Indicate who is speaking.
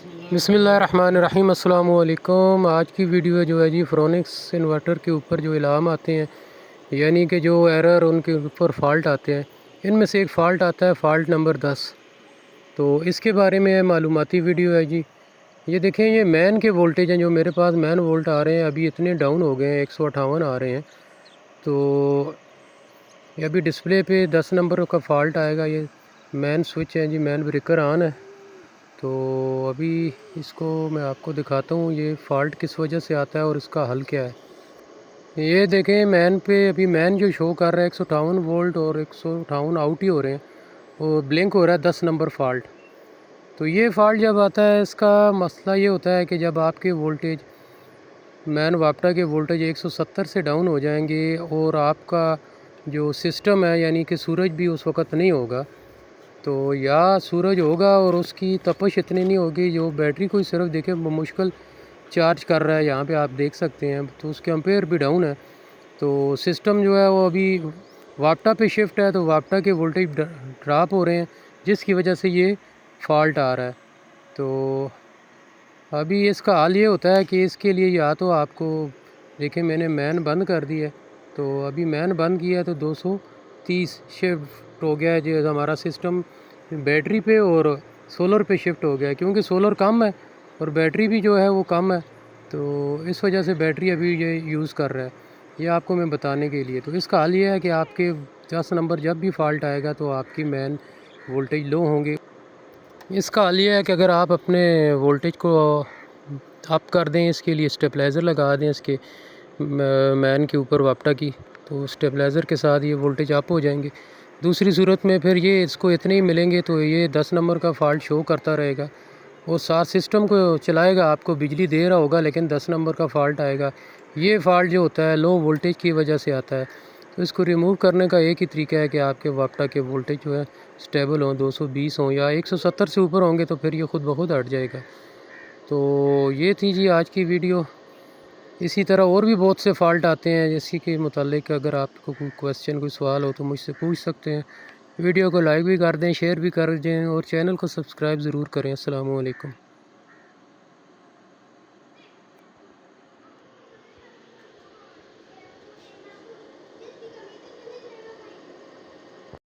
Speaker 1: बिस्मिल्लाहिर्रहमानिर्रहीम। अस्सलाम वालेकुम। आज की वीडियो जो है जी फ्रोनिक्स इन्वर्टर के ऊपर जो इलाम आते हैं, यानी कि जो एरर उनके ऊपर फ़ाल्ट आते हैं, इनमें से एक फ़ाल्ट आता है फ़ाल्ट नंबर 10। तो इसके बारे में मालूमाती वीडियो है जी। ये देखें, ये मैन के वोल्टेज हैं, जो मेरे पास मैन वोल्ट आ रहे हैं अभी इतने डाउन हो गए हैं, 158 आ रहे हैं। तो ये अभी डिस्प्ले पे 10 नंबर का फ़ाल्ट आएगा। ये मैन स्विच है जी, मैन ब्रेकर ऑन है। तो अभी इसको मैं आपको दिखाता हूँ ये फ़ाल्ट किस वजह से आता है और इसका हल क्या है। ये देखें, मैन पे अभी मैन जो शो कर रहा है 158 वोल्ट और 158 आउट ही हो रहे हैं, और ब्लिंक हो रहा है 10 नंबर फ़ाल्ट। तो ये फ़ाल्ट जब आता है, इसका मसला ये होता है कि जब आपके वोल्टेज मैन वापटा के वोल्टेज 170 से डाउन हो जाएंगे और आपका जो सिस्टम है, यानी कि सूरज भी उस वक़्त नहीं होगा, तो या सूरज होगा और उसकी तपश इतनी नहीं होगी, जो बैटरी को ही सिर्फ देखें मुश्किल चार्ज कर रहा है, यहाँ पे आप देख सकते हैं, तो उसके एम्पेयर भी डाउन है। तो सिस्टम जो है वो अभी वापटा पे शिफ्ट है, तो वापटा के वोल्टेज ड्रॉप हो रहे हैं, जिसकी वजह से ये फ़ाल्ट आ रहा है। तो अभी इसका हल ये होता है कि इसके लिए या तो आपको देखें, मैंने मैन बंद कर दी है, तो अभी मैन बंद किया है तो 230 शिफ्ट हो गया है जो हमारा सिस्टम बैटरी पे और सोलर पे शिफ्ट हो गया है, क्योंकि सोलर कम है और बैटरी भी जो है वो कम है। तो इस वजह से बैटरी अभी ये यूज़ कर रहा है। ये आपको मैं बताने के लिए, तो इसका हल ये है कि आपके 10 नंबर जब भी फ़ाल्ट आएगा तो आपकी मैन वोल्टेज लो होंगे। इसका हल ये है कि अगर आप अपने वोल्टेज को अप कर दें, इसके लिए स्टेबलाइज़र लगा दें इसके मैन के ऊपर वापटा की, तो स्टेबलाइज़र के साथ ये वोल्टेज अप हो जाएंगे। दूसरी सूरत में फिर ये इसको इतने ही मिलेंगे तो ये 10 नंबर का फ़ाल्ट शो करता रहेगा और साथ सिस्टम को चलाएगा, आपको बिजली दे रहा होगा, लेकिन 10 नंबर का फ़ाल्ट आएगा। ये फ़ाल्ट जो होता है लो वोल्टेज की वजह से आता है। तो इसको रिमूव करने का एक ही तरीका है कि आपके वापटा के वोल्टेज जो है स्टेबल हों, 220 हों या 170 से ऊपर होंगे, तो फिर ये खुद ब खुद हट जाएगा। तो ये थी जी आज की वीडियो। इसी तरह और भी बहुत से फ़ाल्ट आते हैं, जिसकी के मुतालिक अगर आपको कोई क्वेश्चन, कोई सवाल हो तो मुझसे पूछ सकते हैं। वीडियो को लाइक भी कर दें, शेयर भी कर दें और चैनल को सब्सक्राइब ज़रूर करें। अस्सलामु अलैकुम।